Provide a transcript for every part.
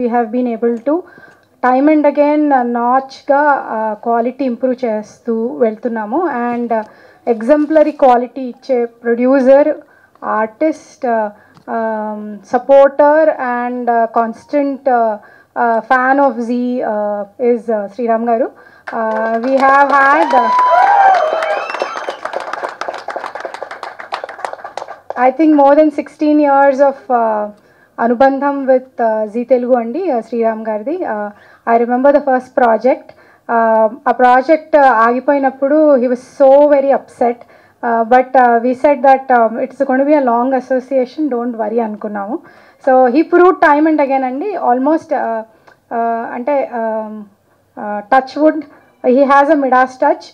We have been able to time and again notchగా quality improve చేస్తూ వెళ్తున్నాము and exemplary quality ఇచ్చే producer artist supporter and constant fan of Z is Sriram Garu. We have had I think more than 16 years of Anubandham with Z Telugu andi Sriram Gardi. I remember the first project. A project ఆగిపోయినప్పుడు he was so very upset. But we said that it's going to be a long association, don't worry అనుకున్నాము. So he proved time and again andi almost అంటే touch wood, he has a Midas touch.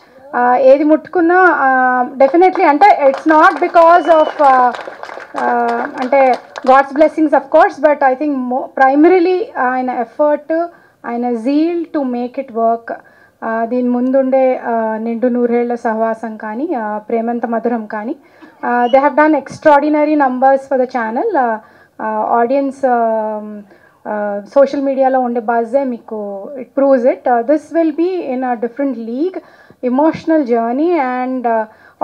ఏది ముట్టుకున్నా definitely అంటే it's not because of అంటే God's blessings of course, but I think primarily ఆయన effort, ఆయన zeal to make it work. దీని ముందుండే నిండు నూరేళ్ల సహవాసం కానీ ప్రేమంత మధురం కానీ they have done extraordinary numbers for the channel. Audience social మీడియాలో ఉండే బజ్జే మీకు it proves it. This will be in a different league, emotional journey and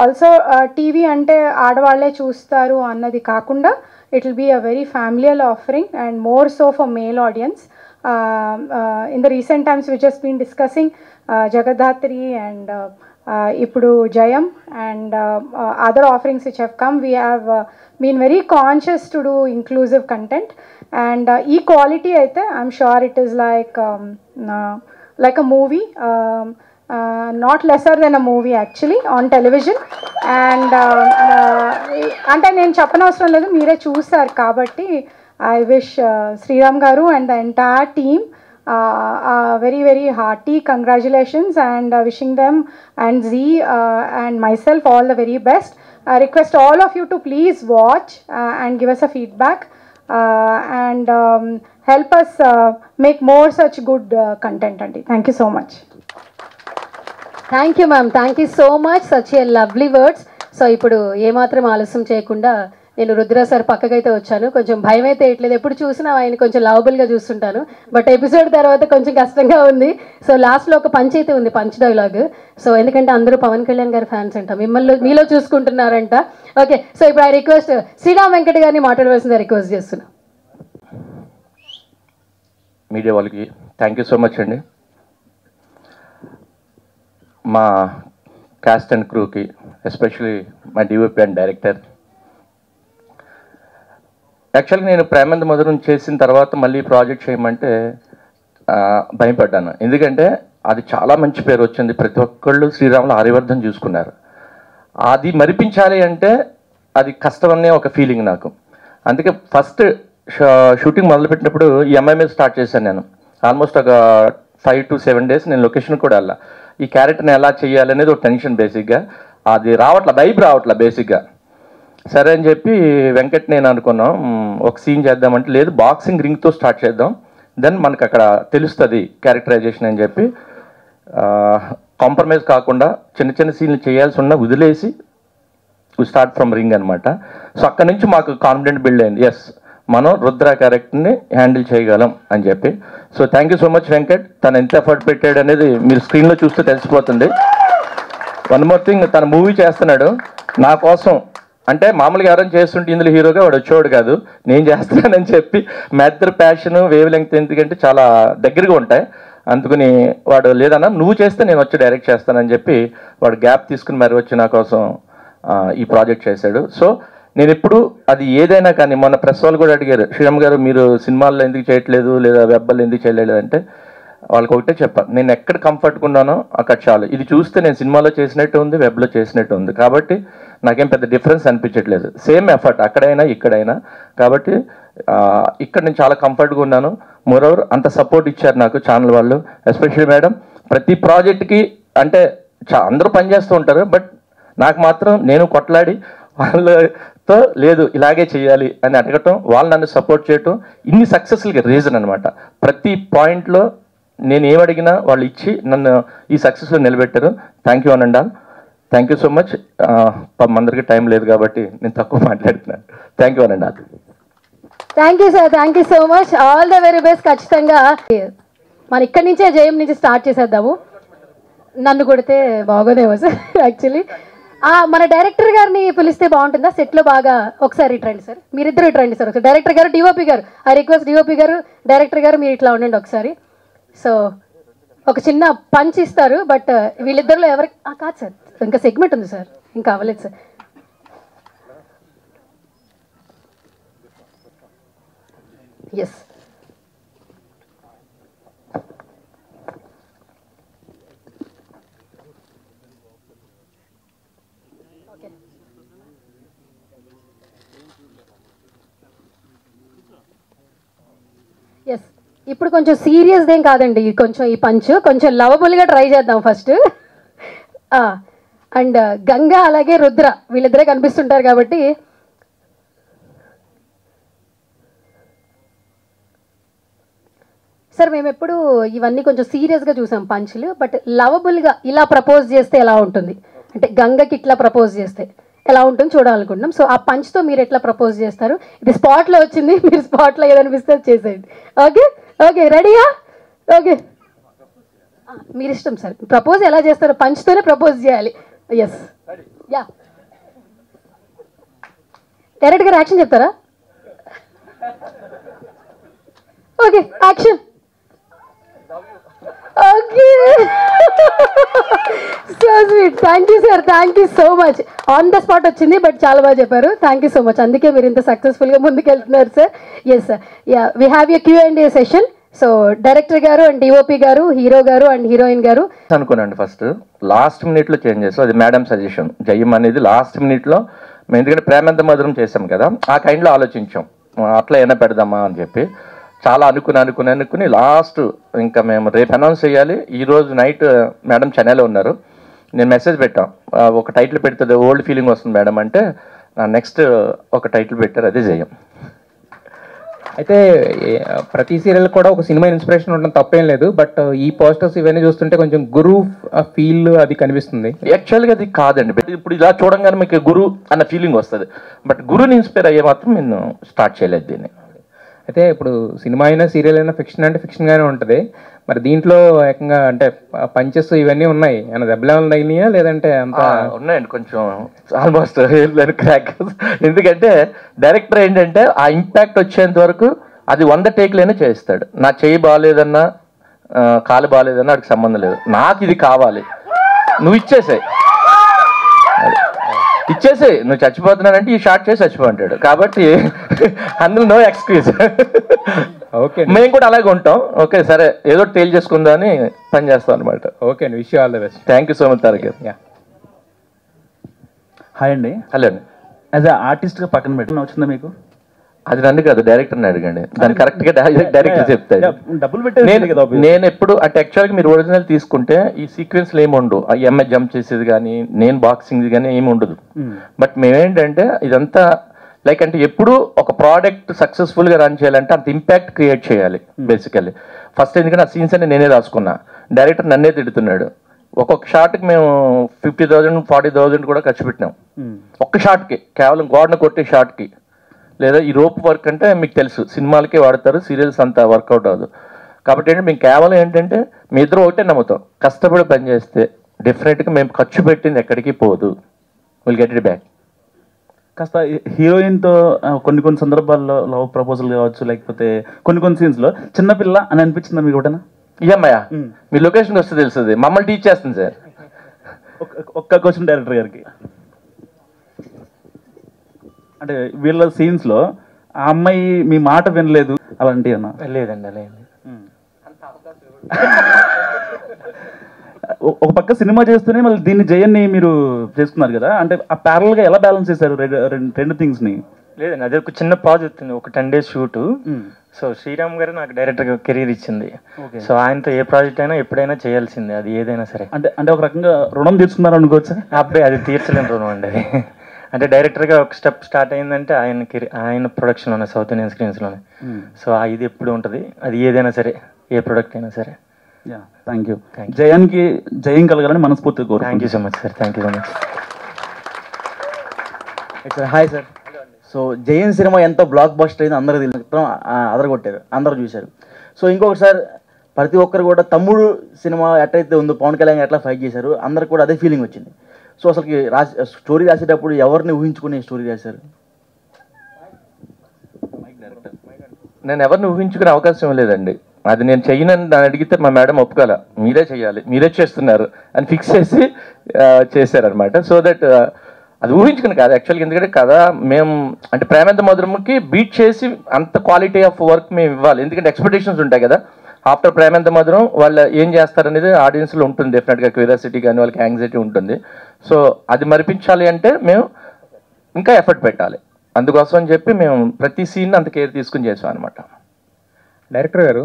also TV అంటే ఆడవాళ్లే చూస్తారు అన్నది కాకుండా it will be a very familial offering and more so for male audience. In the recent times we just been discussing Jagadhatri and ఇప్పుడు Jayam and other offerings which have come. We have been very conscious to do inclusive content and equality aithe I'm sure it is like a movie, not lesser than a movie actually on television. And అంటే నేను చెప్పనవసరం లేదు, మీరే చూసారు కాబట్టి I wish Sriram Garu and the entire team very very hearty congratulations and wishing them and Z and myself all the very best. I request all of you to please watch and give us a feedback and help us make more such good content. Thank you so much. Thank you ma'am, thank you so much, such a lovely words. So ఇప్పుడు ఏమాత్రం ఆలస్యం చేయకుండా నేను Rudra sir పక్కకైతే వచ్చాను. కొంచెం భయం అయితే వేయట్లేదు, ఎప్పుడు చూసినా ఆయన కొంచెం లవబుల్గా చూస్తుంటాను, బట్ ఎపిసోడ్ తర్వాత కొంచెం కష్టంగా ఉంది. సో లాస్ట్లో ఒక పంచ్ అయితే ఉంది, పంచ్ డైలాగ్. సో ఎందుకంటే అందరూ పవన్ కళ్యాణ్ గారి ఫ్యాన్స్ అంట, మిమ్మల్ని మీలో చూసుకుంటున్నారంట. ఓకే, సో ఇప్పుడు ఆ రిక్వెస్ట్ శ్రీరామ్ వెంకట్ గారిని మాట్లాడవలసిందిగా రిక్వెస్ట్ చేస్తున్నా. మీడియా వాళ్ళకి థ్యాంక్ యూ సో మచ్ అండి. మా కాస్ట్ అండ్ క్రూకి, ఎస్పెషలీ మా డిఓపి అండ్ డైరెక్టర్. యాక్చువల్గా నేను ప్రేమంత మధురం చేసిన తర్వాత మళ్ళీ ప్రాజెక్ట్ చేయమంటే భయపడ్డాను, ఎందుకంటే అది చాలా మంచి పేరు వచ్చింది. ప్రతి ఒక్కళ్ళు శ్రీరాములు ఆర్యవర్ధన్ చూసుకున్నారు. అది మరిపించాలి అంటే అది కష్టమనే ఒక ఫీలింగ్ నాకు. అందుకే ఫస్ట్ షూటింగ్ మొదలుపెట్టినప్పుడు ఈ అమ్మాయి మీద స్టార్ట్ చేశాను నేను. ఆల్మోస్ట్ ఒక 5 to 7 days నేను లొకేషన్ కూడా వెళ్ళా. ఈ క్యారెక్టర్ని ఎలా చేయాలి అనేది ఒక టెన్షన్ బేసిక్గా. అది వైబ్ రావట్లా బేసిక్గా. సరే అని చెప్పి వెంకట్ నేను అనుకున్నాం ఒక సీన్ చేద్దామంటే, లేదు బాక్సింగ్ రింగ్తో స్టార్ట్ చేద్దాం, దెన్ మనకు అక్కడ తెలుస్తుంది క్యారెక్టరైజేషన్ అని చెప్పి కాంప్రమైజ్ కాకుండా చిన్న చిన్న సీన్లు చేయాల్సి ఉన్న వదిలేసి స్టార్ట్ ఫ్రమ్ రింగ్ అనమాట. సో అక్కడ నుంచి మాకు కాన్ఫిడెంట్ బిల్డ్ అయింది, ఎస్ మనం రుద్ర క్యారెక్టర్ని హ్యాండిల్ చేయగలం అని చెప్పి. So thank you so much Venkat. తను ఎంత ఎఫర్ట్ పెట్టాడు అనేది మీరు స్క్రీన్లో చూస్తే తెలిసిపోతుంది. వన్ మోర్ థింగ్, తను మూవీ చేస్తున్నాడు నా కోసం. అంటే మామూలుగా ఎవరైనా చేస్తుంటే ఇందులో హీరోగా వాడు వచ్చేవాడు కాదు, నేను చేస్తున్నానని చెప్పి మా ఇద్దరు ప్యాషన్ వేవ్ లెంగ్త్ ఎందుకంటే చాలా దగ్గరగా ఉంటాయి. అందుకని వాడు లేదన్నా నువ్వు చేస్తే నేను వచ్చి డైరెక్ట్ చేస్తానని చెప్పి వాడు గ్యాప్ తీసుకుని మరి వచ్చి నా కోసం ఈ ప్రాజెక్ట్ చేశాడు. సో నేను ఎప్పుడు అది ఏదైనా కానీ, మొన్న ప్రెస్ వాళ్ళు కూడా అడిగారు, శ్రీరామ్ గారు మీరు సినిమాల్లో ఎందుకు చేయట్లేదు లేదా వెబ్బల్లో ఎందుకు చేయలేదు అంటే వాళ్ళకి ఒకటే చెప్పాను, నేను ఎక్కడ కంఫర్ట్గా ఉన్నానో అక్కడ చాలు. ఇది చూస్తే నేను సినిమాలో చేసినట్టు ఉంది, వెబ్లో చేసినట్టు ఉంది, కాబట్టి నాకేం పెద్ద డిఫరెన్స్ అనిపించట్లేదు. సేమ్ ఎఫర్ట్ అక్కడైనా ఇక్కడైనా. కాబట్టి ఇక్కడ నేను చాలా కంఫర్ట్గా ఉన్నాను. మోరోవర్ అంత సపోర్ట్ ఇచ్చారు నాకు ఛానల్ వాళ్ళు, ఎస్పెషల్లీ మేడం. ప్రతి ప్రాజెక్ట్కి అంటే అందరూ పనిచేస్తూ ఉంటారు, బట్ నాకు మాత్రం నేను కొట్లాడి వాళ్ళతో లేదు ఇలాగే చేయాలి అని అడగటం, వాళ్ళు నన్ను సపోర్ట్ చేయటం, ఇన్ని సక్సెస్ఫుల్గా రీజన్ అనమాట. ప్రతి పాయింట్లో నేను ఏమడిగినా వాళ్ళు ఇచ్చి నన్ను ఈ సక్సెస్లో నిలబెట్టారు. థ్యాంక్ యూ అనండి. Thank you so much. అందరికీ టైం లేదు కాబట్టి నేను తక్కువ మాట్లాడుతున్నాను. థ్యాంక్ యూ అనండి. Thank you sir, thank you so much. All the very best. ఖచ్చితంగా మన ఇక్కడి నుంచే జయం నుంచి స్టార్ట్ చేసేద్దాము. నన్ను కొడితే బాగోదేమో సార్ యాక్చువల్లీ. మన డైరెక్టర్ గారిని పిలిస్తే బాగుంటుందా సెట్లో? బాగా ఒకసారి ఇట్రండి సార్, మీరిద్దరు ఇట్రండి సార్. ఒకసారి డైరెక్టర్ గారు, డిఓపి గారు, ఐ రిక్వెస్ట్ డిఓపి గారు, డైరెక్టర్ గారు మీరు ఇట్లా ఉండండి ఒకసారి. సో ఒక చిన్న పంచ్ ఇస్తారు, బట్ వీళ్ళిద్దరిలో ఎవరికి కాదు సార్, ఇంకా సెగ్మెంట్ ఉంది సార్, ఇంకా అవ్వలేదు సార్. ఎస్ ఎస్ ఇప్పుడు కొంచెం సీరియస్ది ఏం కాదండి, కొంచెం ఈ పంచ్ కొంచెం లవబుల్గా ట్రై చేద్దాం ఫస్ట్. అండ్ గంగా అలాగే రుద్ర వీళ్ళిద్దరే కనిపిస్తుంటారు కాబట్టి సార్ మేము ఎప్పుడు ఇవన్నీ కొంచెం సీరియస్గా చూసాం పంచులు, బట్ లవబుల్గా ఇలా ప్రపోజ్ చేస్తే ఎలా ఉంటుంది అంటే గంగకి ఇట్లా ప్రపోజ్ చేస్తే ఎలా ఉంటుంది చూడాలనుకుంటున్నాం. సో ఆ పంచ్తో మీరు ఎట్లా ప్రపోజ్ చేస్తారు? ఇది స్పాట్లో వచ్చింది, మీరు స్పాట్లో ఏదనిపిస్తే చేసేయండి. ఓకే ఓకే రెడీయా? ఓకే మీరు ఇష్టం సార్, ప్రపోజ్ ఎలా చేస్తారో పంచ్తోనే ప్రపోజ్ చేయాలి. ఎస్ యా డైరెక్ట్ గారు యాక్షన్ చెప్తారా? Okay action. Okay so sweet, thank you sir, thank you so much. On the spot వచ్చింది బట్ చాలా బాగా చెప్పారు, థ్యాంక్ యూ సో మచ్. అందుకే మీరు ఇంత సక్సెస్ఫుల్గా ముందుకు వెళ్తున్నారు sir. Yes sir, yeah we have you Q&A session. So director garu and DOP garu, hero garu and heroine garu అనుకున్నాండి. ఫస్ట్ లాస్ట్ మినిట్లో చేంజ్ చేస్తాం, అది మేడం సజెషన్. జయం అనేది లాస్ట్ మినిట్లో మేము ఎందుకంటే ప్రేమంత మధురం చేసాం కదా, ఆ కైండ్లో ఆలోచించాం అట్లా ఏమైనా పెడదామా అని చెప్పి. చాలా అనుకుని లాస్ట్ ఇంకా మేము రేపు అనౌన్స్ చేయాలి. ఈరోజు నైట్ మేడం చెన్నైలో ఉన్నారు, నేను మెసేజ్ పెట్టాం ఒక టైటిల్ పెడుతుంది ఓల్డ్ ఫీలింగ్ వస్తుంది మేడం అంటే, నెక్స్ట్ ఒక టైటిల్ పెట్టారు, అదే జయం. అయితే ప్రతి సీరియల్ కూడా ఒక సినిమా ఇన్స్పిరేషన్ ఉండడం తప్పేం లేదు, బట్ ఈ పోస్టర్స్ ఇవన్నీ చూస్తుంటే కొంచెం గురు ఫీల్ అది కనిపిస్తుంది. యాక్చువల్గా అది కాదండి, ఇప్పుడు ఇలా చూడంగానే మీకు గురు అన్న ఫీలింగ్ వస్తుంది, బట్ గురుని ఇన్స్పైర్ అయ్యే మాత్రం నేను స్టార్ట్ చేయలేదు దీన్ని. అయితే ఇప్పుడు సినిమా అయినా సీరియల్ అయినా ఫిక్షన్ అంటే ఫిక్షన్గానే ఉంటుంది, మరి దీంట్లో ఏకంగా అంటే పంచెస్ ఇవన్నీ ఉన్నాయి, ఏమైనా దెబ్బలేమన్నా తగిలినాయా లేదంటే అంత ఉన్నాయండి? కొంచెం ఆల్మోస్ట్ క్రాక్. ఎందుకంటే డైరెక్టర్ ఏంటంటే ఆ ఇంపాక్ట్ వచ్చేంత వరకు అది 100 టేక్లైనా చేస్తాడు. నా చెయ్యి బాగాలేదన్నా కాలు బాగాలేదన్నా వాడికి సంబంధం లేదు, నాకు ఇది కావాలి, నువ్వు ఇచ్చేసాయి నువ్వు చచ్చిపోతున్నానంటే ఈ షార్ట్ చేసి చచ్చిపోంటాడు. కాబట్టి అందులో నో ఎక్స్క్యూజ్. ఓకే మేము కూడా అలాగే ఉంటాం. ఓకే సరే ఏదో టేల్ చేసుకుందా అని పని చేస్తాం అనమాట. Okay wish you all the best. Thank you so much Tarak గారు. హాయ్ అండి. హలో అండి. యాజ్ అ ఆర్టిస్ట్గా పక్కన పెట్టి వచ్చిందా మీకు? అది నన్ను కాదు, డైరెక్టర్ని అడగండి, దాన్ని కరెక్ట్గా డైరెక్టర్ చెప్తాడు. డబ్బులు పెట్టేది కదా. నేను ఎప్పుడు అంటే యాక్చువల్గా మీరు ఒరిజినల్ తీసుకుంటే ఈ సీక్వెన్స్లో ఏమి ఉండవు, ఆ ఎంఐ జంప్ చేసేది కానీ నేను బాక్సింగ్ కానీ ఏమి ఉండదు. బట్ మేమేంటంటే ఇదంతా లైక్ అంటే ఎప్పుడు ఒక ప్రోడక్ట్ సక్సెస్ఫుల్గా రన్ చేయాలంటే అంత ఇంపాక్ట్ క్రియేట్ చేయాలి బేసికల్లీ. ఫస్ట్ ఎందుకంటే ఆ సీన్స్ అన్ని నేనే రాసుకున్నా, డైరెక్టర్ నన్నే తిడుతున్నాడు. ఒక్కొక్క షాట్కి మేము 50,000 40,000 కూడా ఖర్చు పెట్టినాం ఒక్క షాట్కి, కేవలం గోడను కొట్టే షాట్కి. లేదా ఈ రోప్ వర్క్ అంటే మీకు తెలుసు సినిమాలకే వాడతారు, సీరియల్స్ అంతా వర్కౌట్ అవ్వదు. కాబట్టి ఏంటంటే మేము కేవలం ఏంటంటే మీ ఇద్దరు ఒకటే నమ్ముతాం, కష్టపడి పని చేస్తే డెఫినెట్గా మేము ఖర్చు పెట్టింది ఎక్కడికి పోదు, విల్ గెట్ ఇట్ బ్యాక్. కాస్త హీరోయిన్తో కొన్ని సందర్భాల్లో లవ్ ప్రపోజల్ కావచ్చు, లేకపోతే కొన్ని సీన్స్లో చిన్నపిల్ల అని అనిపించిందా మీకు ఒకటేనా? ఏమయ్యా మీ లొకేషన్కి వస్తే తెలుస్తుంది, మమ్మల్ని టీచ్ చేస్తుంది సార్. ఒక్క క్వశ్చన్ డైరెక్టర్ గారికి, అంటే వీళ్ళ సీన్స్లో ఆ అమ్మాయి మీ మాట వినలేదు అలాంటివి అన్నా? లేదండి లేదు. ఒక పక్క సినిమా చేస్తూనే మళ్ళీ దీన్ని జయన్ని మీరు చేసుకున్నారు కదా, అంటే ఆ ప్యారల్గా ఎలా బ్యాలెన్స్ చేశారు రెండు థింగ్స్ని? లేదండి, అది ఒక చిన్న పాజ్ వచ్చింది, ఒక 10 days షూటు. సో శ్రీరామ్ గారు నాకు డైరెక్టర్ కెరీర్ ఇచ్చింది. సో ఆయనతో ఏ ప్రాజెక్ట్ అయినా ఎప్పుడైనా చేయాల్సిందే, అది ఏదైనా సరే. అంటే ఒక రకంగా రుణం తీర్చుకున్నారు అనుకోవచ్చా? అబ్బాయి అది తీర్చలేని రుణం అండి అది. అంటే డైరెక్టర్గా ఒక స్టెప్ స్టార్ట్ అయిందంటే ఆయన ప్రొడక్షన్లోనే, సౌత్ ఇండియన్ స్క్రీన్స్లోనే. సో ఇది ఎప్పుడు ఉంటుంది, అది ఏదైనా సరే, ఏ ప్రొడక్ట్ అయినా సరే. Thank you. జయానికి జయం కలగాలని మనస్ఫూర్తిగా కోరు. Thank you so much sir, thank you so much. Hi sir. So Jayan cinema ఎంతో బ్లాక్ బస్టర్ అయింది అందరూ తెలుసు, అదరగొట్టారు, అందరూ చూశారు. సో ఇంకొకసారి ప్రతి ఒక్కరు కూడా తమ్ముడు సినిమా ఎట్లయితే ఉందో పవన్ కళ్యాణ్ ఎట్లా ఫైట్ చేశారు, అందరికి కూడా అదే ఫీలింగ్ వచ్చింది. సో అసలుకి స్టోరీ రాసేటప్పుడు ఎవరిని ఊహించుకుని స్టోరీ రాశారు? నేను ఎవరిని ఊహించుకునే అవకాశం లేదండి. అది నేను చెయ్యనని దాన్ని అడిగితే మా మేడం ఒప్పుకోల, మీరే చేయాలి, మీరే చేస్తున్నారు అని ఫిక్స్ చేసి చేశారనమాట. సో దట్ అది ఊహించుకుని కాదు యాక్చువల్గా, ఎందుకంటే కదా మేము అంటే ప్రేమంత మధురముకి బీట్ చేసి అంత క్వాలిటీ ఆఫ్ వర్క్ మేము ఇవ్వాలి, ఎందుకంటే ఎక్స్పెక్టేషన్స్ ఉంటాయి కదా. ఆఫ్టర్ ప్రేమంత మధురం వాళ్ళు ఏం చేస్తారనేది ఆడియన్స్లో ఉంటుంది, డెఫినెట్గా క్యూరియాసిటీ కానీ వాళ్ళకి యాంగ్జైటీ ఉంటుంది. సో అది మరిపించాలి అంటే మేము ఇంకా ఎఫర్ట్ పెట్టాలి, అందుకోసం అని చెప్పి మేము ప్రతి సీన్ అంత కేర్ తీసుకుని చేసాం అనమాట. డైరెక్టర్ గారు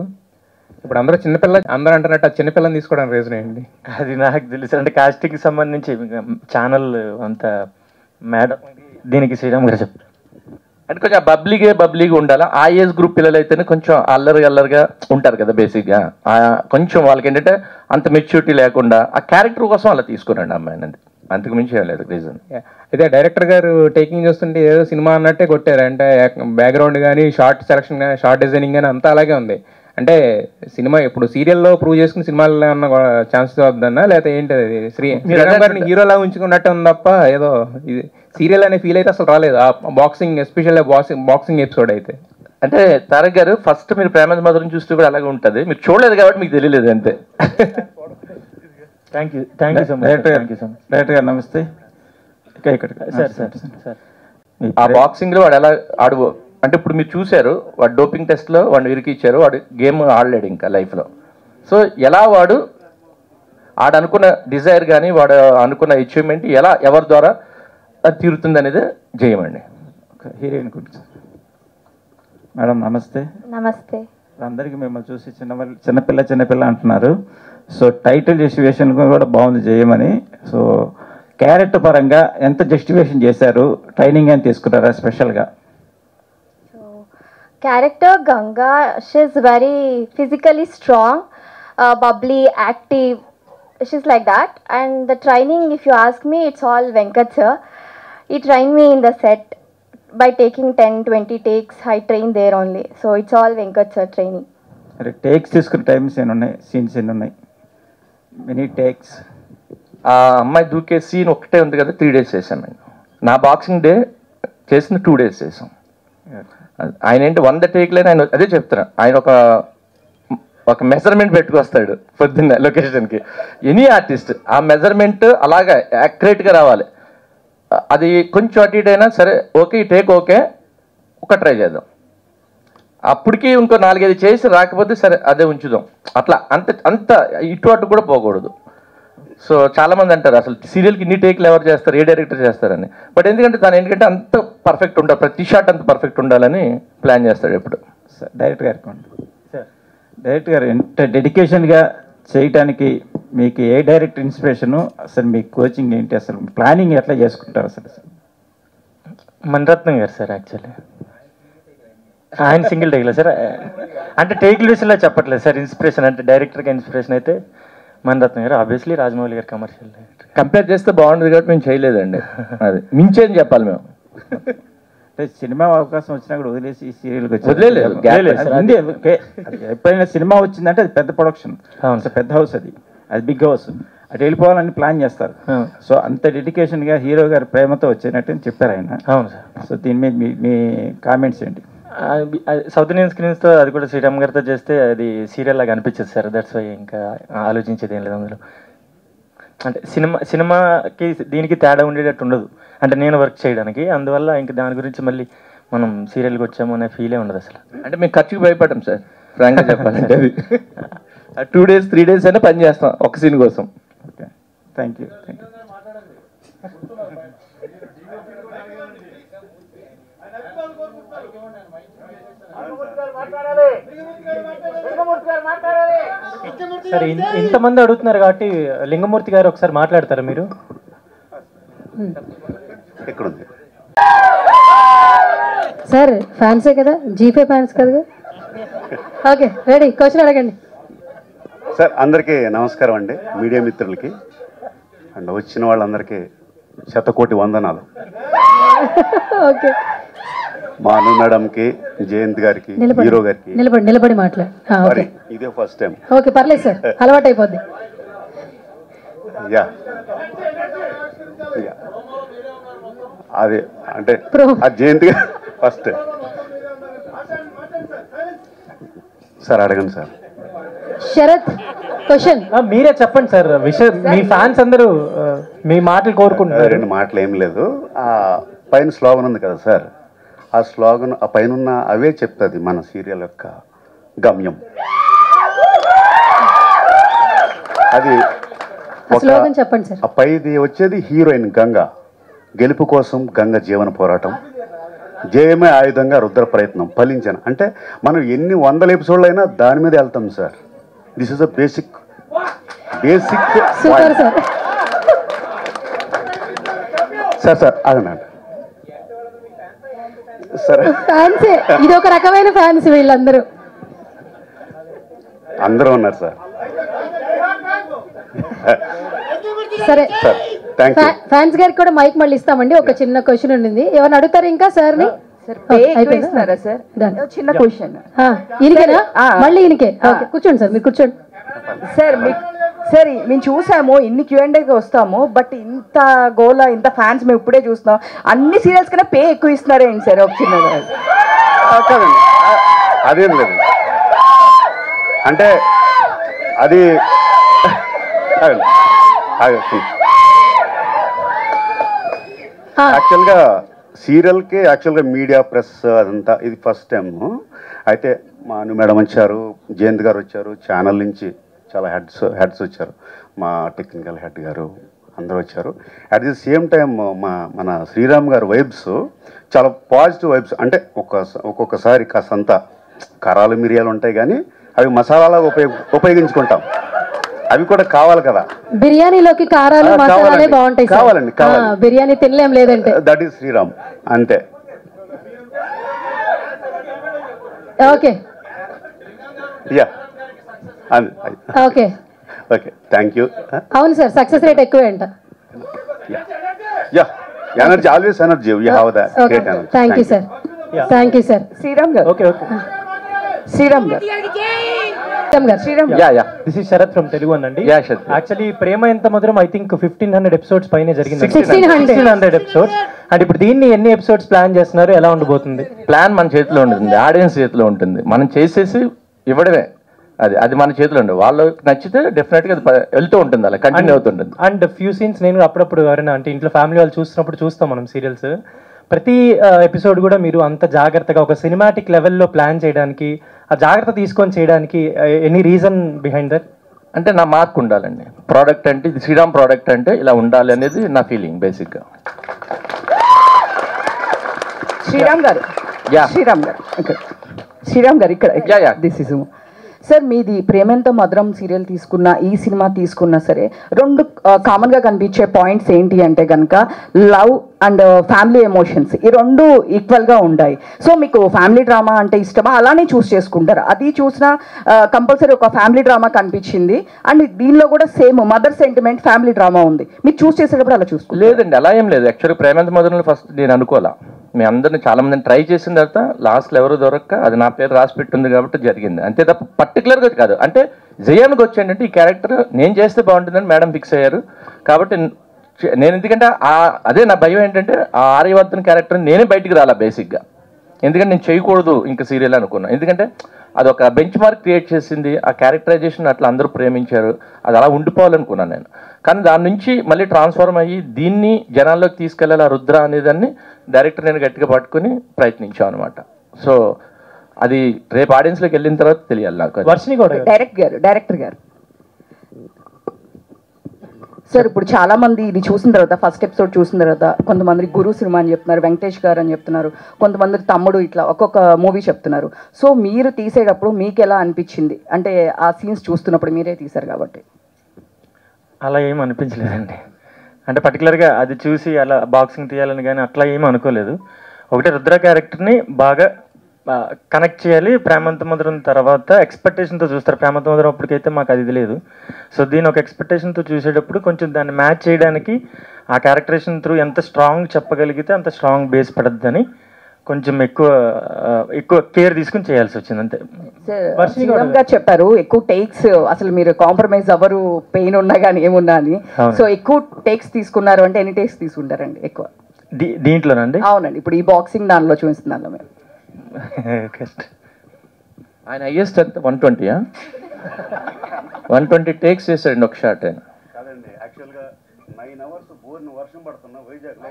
ఇప్పుడు అందరూ చిన్నపిల్ల అందరూ అంటున్నట్టు ఆ చిన్నపిల్లని తీసుకోవడానికి రీజన్ ఏంటి? అది నాకు తెలుసు, అంటే కాస్టింగ్కి సంబంధించి ఛానల్ అంత మేడం దీనికి శ్రీరామ్ గారు చెప్పారు. అంటే కొంచెం బబ్లీగా ఉండాలి. ఆ ఏజ్ గ్రూప్ పిల్లలు అయితేనే కొంచెం అల్లరిగా ఉంటారు కదా బేసిక్గా, కొంచెం వాళ్ళకి ఏంటంటే అంత మెచ్యూరిటీ లేకుండా ఆ క్యారెక్టర్ కోసం అలా తీసుకురండి అమ్మాయిని, అంతకు మించి ఏం లేదు రీజన్. అయితే డైరెక్టర్ గారు టేకింగ్ చూస్తుంటే ఏదో సినిమా అన్నట్టే కొట్టారు, అంటే బ్యాక్గ్రౌండ్ కానీ షార్ట్ సెలక్షన్ కానీ షార్ట్ డిజైనింగ్ కానీ అంతా అలాగే ఉంది. అంటే సినిమా ఇప్పుడు సీరియల్లో ప్రూవ్ చేసుకుని సినిమాల్లో ఏమన్నా ఛాన్సెస్ వద్దన్నా, లేకపోతే ఏంటి అది శ్రీరామ్ గారిని హీరోలా ఉంచుకున్నట్టే ఉంది తప్ప ఏదో ఇది సీరియల్ అనే ఫీల్ అయితే అసలు రాలేదు ఆ బాక్సింగ్, ఎస్పెషల్లీ బాక్సింగ్ ఎపిసోడ్ అయితే. అంటే తారక్ గారు ఫస్ట్ మీరు ప్రేమ మధురం చూస్తే కూడా అలాగే ఉంటుంది, మీరు చూడలేదు కాబట్టి మీకు తెలియలేదు అంతే. Thank you so much. Director గారు నమస్తే. సార్ ఆ బాక్సింగ్ లో వాడు ఎలా ఆడు అంటే ఇప్పుడు మీరు చూశారు, వాడు డోపింగ్ టెస్ట్లో వాడు ఇరికిచ్చారు, వాడు గేమ్ ఆడలేడు ఇంకా లైఫ్లో. సో ఎలా వాడు అనుకున్న డిజైర్ కానీ వాడు అనుకున్న అచీవ్మెంట్ ఎలా ఎవరి ద్వారా అది తీరుతుంది అనేది జయమండి. హీరోయిన్ గురించి మేడం నమస్తే. నమస్తే. అందరికీ మిమ్మల్ని చూసి చిన్నపిల్ల అంటున్నారు. సో టైటిల్ జస్టిఫికేషన్ కూడా బాగుంది జయమని. సో క్యారెక్టర్ పరంగా ఎంత జస్టిఫికేషన్ చేశారు, ట్రైనింగ్ అని తీసుకున్నారా స్పెషల్గా? Character Ganga, she's very physically strong, bubbly, active. She's like that. And the training, if you ask me, it's all Venkat sir. He trained me in the set by taking 10-20 takes. I trained there only. So it's all Venkat sir training. Takes తీసుకున్న times ఎన్ని ఉన్నాయి, scenes ఎన్ని ఉన్నాయి, many takes? ఆ అమ్మాయి దూకే scene ఒకటే ఉంది కదా, 3 days చేశాను నేను. నా బాక్సింగ్ డే చేసిన 2 days చేసాం. ఆయన ఏంటి 100 టేక్లని ఆయన అదే చెప్తున్నా, ఆయన ఒక మెజర్మెంట్ పెట్టుకొస్తాడు పొద్దున్న లొకేషన్కి. ఎనీ ఆర్టిస్ట్ ఆ మెజర్మెంట్ అలాగా యాక్యురేట్గా రావాలి. అది కొంచెం అటు ఇటు అయినా సరే ఓకే, ఈ టేక్ ఓకే, ఒక ట్రై చేద్దాం, అప్పటికి ఇంకో 4-5 చేసి రాకపోతే సరే అదే ఉంచుదాం, అట్లా అంత ఇటు అటు కూడా పోకూడదు. సో చాలామంది అంటారు అసలు సీరియల్కి ఇన్ని టేక్లు ఎవరు చేస్తారు, ఏ డైరెక్టర్ చేస్తారని. బట్ ఎందుకంటే తను ఏంటంటే అంత పర్ఫెక్ట్ ఉండాలి, ప్రతి షాట్ అంత పర్ఫెక్ట్ ఉండాలని ప్లాన్ చేస్తాడు ఎప్పుడు. డైరెక్టర్ గారు ఎంత డెడికేషన్గా చేయటానికి మీకు ఏ డైరెక్టర్ ఇన్స్పిరేషను, అసలు మీ కోచింగ్ ఏంటి, అసలు ప్లానింగ్ ఎట్లా చేసుకుంటారు అసలు? మణిరత్నం గారు సార్, యాక్చువల్లీ ఆయన సింగిల్ టేక్లో సార్, అంటే టేక్ల విషయంలో చెప్పట్లేదు సార్. ఇన్స్పిరేషన్ అంటే డైరెక్టర్గా ఇన్స్పిరేషన్ అయితే మణిరత్నం గారు, ఆబ్వియస్లీ రాజమౌళి గారు కమర్షియల్ డైరెక్టర్. కంపేర్ చేస్తే బాగుంటుంది కాబట్టి మేము చేయలేదండి, అది మించేది చెప్పాలి మేము. అంటే సినిమా అవకాశం వచ్చినా కూడా వదిలేసి ఈ సీరియల్కి వదిలేదు. ఎప్పుడైనా సినిమా వచ్చిందంటే అది పెద్ద ప్రొడక్షన్, పెద్ద హౌస్, అది బిగ్ హౌస్, అటు వెళ్ళిపోవాలని ప్లాన్ చేస్తారు. సో అంత డెడికేషన్గా హీరో గారి ప్రేమతో వచ్చినట్టు చెప్పారు ఆయన. అవును సార్. సో దీని మీద మీ కామెంట్స్ ఏంటి? సౌత్ ఇండియన్ స్క్రీన్స్తో అది కూడా శ్రీరామ్ గారితో చేస్తే అది సీరియల్ లాగా అనిపించదు సార్. దట్స్ వై ఇంకా ఆలోచించేది ఏం లేదు అందులో. అంటే సినిమాకి దీనికి తేడా ఉండేటట్టు ఉండదు, అంటే నేను వర్క్ చేయడానికి. అందువల్ల ఇంకా దాని గురించి మళ్ళీ మనం సీరియల్కి వచ్చాము అనే ఫీలే ఉండదు అసలు. అంటే మేము ఖర్చుకి భయపడ్డాం సార్, ఫ్రాంక్గా చెప్పాలంటే. అది 2 days 3 days అయినా పని చేస్తాం ఒక సీన్ కోసం. Okay, thank you. సరే, ఇంతమంది అడుగుతున్నారు కాబట్టి లింగమూర్తి గారు ఒకసారి మాట్లాడతారా మీరు? సార్ ఫ్యాన్సే కదా, జీపే ఫ్యాన్స్ కదా. ఓకే, రెడీ, క్వశ్చన్ అడగండి సార్. అందరికీ నమస్కారం అండి, మీడియా మిత్రులకి అండ్ వచ్చిన వాళ్ళందరికీ 100 కోటి వందనాలు. ఓకే, మా అను మేడంకి, జయంత్ గారికి, హీరో గారికి. నిలబడి మాట్లాడు. ఓకే, ఇదే ఫస్ట్ టైం. ఓకే, పర్లేదు సార్, అలవాటు అయిపోద్ది. యా, అదే అంటే జయంత్ గారు ఫస్ట్. సార్ అడగండి సార్. శరత్ క్వశ్చన్ మీరే చెప్పండి సార్. విషయం మీ ఫ్యాన్స్ అందరూ మీ మాటలు కోరుకుంటున్నారు. 2 మాటలు ఏం లేదు. ఆ పైన స్లోగన్ ఉంది కదా సార్, ఆ స్లోగన్ ఆ పైన ఉన్న అవే చెప్తుంది మన సీరియల్ యొక్క గమ్యం. అది స్లోగన్ చెప్పండి సార్. ఆ పైది వచ్చేది హీరోయిన్ గంగ, గెలుపు కోసం గంగ జీవన పోరాటం, జయమే ఆయుధంగా రుద్ర ప్రయత్నం ఫలించను. అంటే మనం ఎన్ని 100 ఎపిసోడ్లు అయినా దాని మీద వెళ్తాం sir. This is a basic super sir. Sir అదనండి సార్. ఫ్యాన్సే, ఇది ఒక రకమైన ఫ్యాన్స్ వీళ్ళందరూ. అందరూ ఉన్నారు సార్. సరే, థ్యాంక్ యూ. ఫ్యాన్స్ గారికి కూడా మైక్ మళ్ళీ ఇస్తామండి. ఒక చిన్న క్వశ్చన్ ఉండింది, ఎవరిని అడుగుతారు ఇంకా సార్ ని? ఇస్తున్నారా సార్? చిన్న క్వశ్చన్ ఈయనకేనా? మళ్ళీ ఈయనకే. ఓకే, కూర్చోండి సార్, మీరు కూర్చోండి సార్. సార్ మేము చూసాము, ఇన్ని క్యూఎండ్కి వస్తాము, బట్ ఇంత గోలా, ఇంత ఫ్యాన్స్ మేము ఇప్పుడే చూస్తున్నాం. అన్ని సీరియల్స్ కన్నా పే ఎక్కువ ఇస్తున్నారేంటి సార్? ఒక చిన్న అదేం లేదు, అంటే అది యాక్చువల్గా సీరియల్కి యాక్చువల్గా మీడియా ప్రెస్ అదంతా ఇది ఫస్ట్ టైము. అయితే మా అను మేడం వచ్చారు, జయంత్ గారు వచ్చారు, ఛానల్ నుంచి చాలా హెడ్స్ వచ్చారు, మా టెక్నికల్ హెడ్ గారు అందరూ వచ్చారు. అట్ ది సేమ్ టైం మన శ్రీరామ్ గారు వైబ్స్ చాలా పాజిటివ్ వైబ్స్. అంటే ఒక్కొక్కసారి కాసంత కారాలు మిరియాలు ఉంటాయి కానీ అవి మసాలాగా ఉపయోగించుకుంటాం. అవి కూడా కావాలి కదా. బిర్యానీలోకి కారాలు మసాలాలే బాగుంటాయి. కావాలండి, బిర్యానీ తినలేం లేదంటే. దట్ ఈస్ శ్రీరామ్ అంతే. Okay, yeah, okay, okay, thank you. అవును సార్, సక్సెస్ రేట్ ఎక్కువే అంట. Yeah, energy, always energy. You have that great energy. Thank you sir, thank you sir. Sriram garu. Okay, Sriram garu. This is Sarath from Telugu అనండి. యాక్చువల్లీ ప్రేమ ఎంత మధురం I think 1500 episodes పైన జరిగింది. 1600 episodes. And ఇప్పుడు దీన్ని ఎన్ని ఎపిసోడ్స్ ప్లాన్ చేస్తున్నారు, ఎలా ఉండబోతుంది? ప్లాన్ మన చేతిలో ఉంటుంది, ఆడియన్స్ చేతిలో ఉంటుంది. మనం చేసేసి ఇవ్వడమే. అది మన చేతిలో ఉండదు. వాళ్ళకి నచ్చితే డెఫినెట్గా అది వెళ్తూ ఉంటుంది, అలా కంటిన్యూ అవుతుంటుంది. అండ్ ఫ్యూ సీన్స్ నేను అప్పుడప్పుడు ఎవరైనా అంటే ఇంట్లో ఫ్యామిలీ వాళ్ళు చూస్తున్నప్పుడు చూస్తాం మనం సీరియల్స్. ప్రతి ఎపిసోడ్ కూడా మీరు అంత జాగ్రత్తగా ఒక సినిమాటిక్ లెవెల్లో ప్లాన్ చేయడానికి, ఆ జాగ్రత్త తీసుకొని చేయడానికి ఎనీ రీజన్ బిహైండ్ దట్? అంటే నా మార్క్ ఉండాలండి. ప్రోడక్ట్ అంటే ఇది శ్రీరామ్ ప్రోడక్ట్ అంటే ఇలా ఉండాలి అనేది నా ఫీలింగ్ బేసిక్గా. శ్రీరామ్ గారు, శ్రీరామ్ గారు ఇక్కడ దిస్ ఇస్ సార్. మీది ప్రేమెంతో మధురం సీరియల్ తీసుకున్న, ఈ సినిమా తీసుకున్నా సరే, 2 కామన్గా కనిపించే పాయింట్స్ ఏంటి అంటే కనుక లవ్ అండ్ ఫ్యామిలీ ఎమోషన్స్, ఈ 2 ఈక్వల్గా ఉంటాయి. సో మీకు ఫ్యామిలీ డ్రామా అంటే ఇష్టమా, అలానే చూస్ చేసుకుంటారు? అది చూసినా కంపల్సరీ ఒక ఫ్యామిలీ డ్రామా కనిపించింది. అండ్ దీనిలో కూడా same mother sentiment family drama ఉంది. మీరు చూస్ చేసేటప్పుడు అలా చూసుకో లేదండి, అలా ఏం లేదు. యాక్చువల్లీ ప్రేమెంత మధురంలో ఫస్ట్ నేను అనుకోవాలా, మీ అందరిని చాలా మందిని ట్రై చేసిన తర్వాత లాస్ట్లో ఎవరు దొరక్క అది నా పేరు రాసి పెట్టింది కాబట్టి జరిగింది అంతే తప్ప పర్టికులర్గా కాదు. అంటే జయానికి వచ్చానంటే ఈ క్యారెక్టర్ నేను చేస్తే బాగుంటుందని మేడం ఫిక్స్ అయ్యారు కాబట్టి నేను, ఎందుకంటే అదే నా భయం ఏంటంటే ఆ ఆర్యవర్ధన్ క్యారెక్టర్ నేనే బయటికి రాలా బేసిక్గా. ఎందుకంటే నేను చేయకూడదు ఇంకా సీరియల్ అనుకున్నాను. ఎందుకంటే అదొక బెంచ్ మార్క్ క్రియేట్ చేసింది, ఆ క్యారెక్టరైజేషన్ అట్లా అందరూ ప్రేమించారు, అది అలా ఉండిపోవాలనుకున్నాను నేను. కానీ దాని నుంచి మళ్ళీ ట్రాన్స్ఫార్మ్ అయ్యి దీన్ని జనాల్లోకి తీసుకెళ్ళాలి ఆ రుద్ర అనేదాన్ని డైరెక్టర్ నేను గట్టిగా పట్టుకుని ప్రయత్నించాను అనమాట. సో అది రేపు ఆడియన్స్లోకి వెళ్ళిన తర్వాత తెలియాలి నాకు. వర్షిని కూడా డైరెక్టర్ గారు సార్, ఇప్పుడు చాలా మంది ఇది చూసిన తర్వాత, ఫస్ట్ ఎపిసోడ్ చూసిన తర్వాత కొంతమంది గురు సినిమా అని చెప్తున్నారు, వెంకటేష్ గారు అని చెప్తున్నారు, కొంతమంది తమ్ముడు, ఇట్లా ఒక్కొక్క మూవీ చెప్తున్నారు. సో మీరు తీసేటప్పుడు మీకు ఎలా అనిపించింది? అంటే ఆ సీన్స్ చూస్తున్నప్పుడు మీరే తీశారు కాబట్టి. అలా ఏం అనిపించలేదండి. అంటే పర్టికులర్గా అది చూసి అలా బాక్సింగ్ తీయాలని కానీ అట్లా ఏమీ అనుకోలేదు. ఒకటే రుద్ర క్యారెక్టర్ని బాగా కనెక్ట్ చేయాలి. ప్రేమంత మధురం తర్వాత ఎక్స్పెక్టేషన్తో చూస్తారు. ప్రేమంత మధురం అప్పటికైతే మాకు అది లేదు. సో దీని ఒక ఎక్స్పెక్టేషన్తో చూసేటప్పుడు కొంచెం దాన్ని మ్యాచ్ చేయడానికి ఆ క్యారెక్టరేషన్ త్రూ ఎంత స్ట్రాంగ్ చెప్పగలిగితే అంత స్ట్రాంగ్ బేస్ పడద్దని కొంచెం ఎక్కువ కేర్ తీసుకుని చేయాల్సి వచ్చింది అంతే. శ్రీరామ్ గారు చెప్పారు ఎక్కువ టేక్స్, అసలు మీరు కాంప్రమైజ్ అవ్వరు పెయిన్ ఉన్నా కానీ ఏమున్నా అని. సో ఎక్కువ టేక్స్ తీసుకున్నారు అంటే ఎన్ని టేక్స్ తీసుకుంటారండి ఎక్కువ దీంట్లోనండి? అవునండి, ఇప్పుడు ఈ బాక్సింగ్ దానిలో చూపిస్తున్నాను మేము. ఆయన హైయెస్ట్ ఎంత 120 120 టేక్స్ చేశాడండి ఒక షాట్ ఆయన. యాక్చువల్గా 9 hours వర్షం పడుతున్నా వైజాగ్లో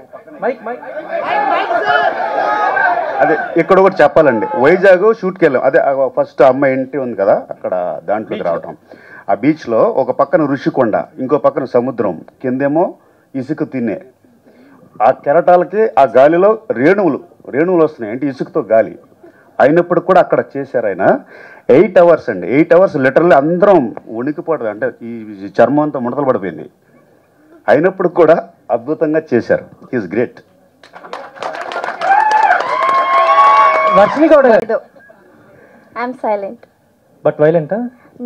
అదే ఇక్కడ ఒకటి చెప్పాలండి. వైజాగ్ షూట్కి వెళ్ళాం. అదే ఫస్ట్ అమ్మాయి ఇంటి ఉంది కదా అక్కడ, దాంట్లోకి రావటం. ఆ బీచ్లో ఒక పక్కన ఋషికొండ, ఇంకో పక్కన సముద్రం, కిందేమో ఇసుక తినే. ఆ కెరటాలకి ఆ గాలిలో రేణువులు వస్తున్నాయి, అంటే ఇసుకతో గాలి అయినప్పుడు కూడా అక్కడ చేశారు ఆయన. 8 hours అండి. 8 hours లిటరల్లీ అందరం ఉనికిపోవడం, అంటే ఈ చర్మం అంతా ముడతలు పడిపోయింది. అయినప్పుడు కూడా అద్భుతంగా చేశారు. He is great. Varshini Gowda I'm silent. But వైలెంటా?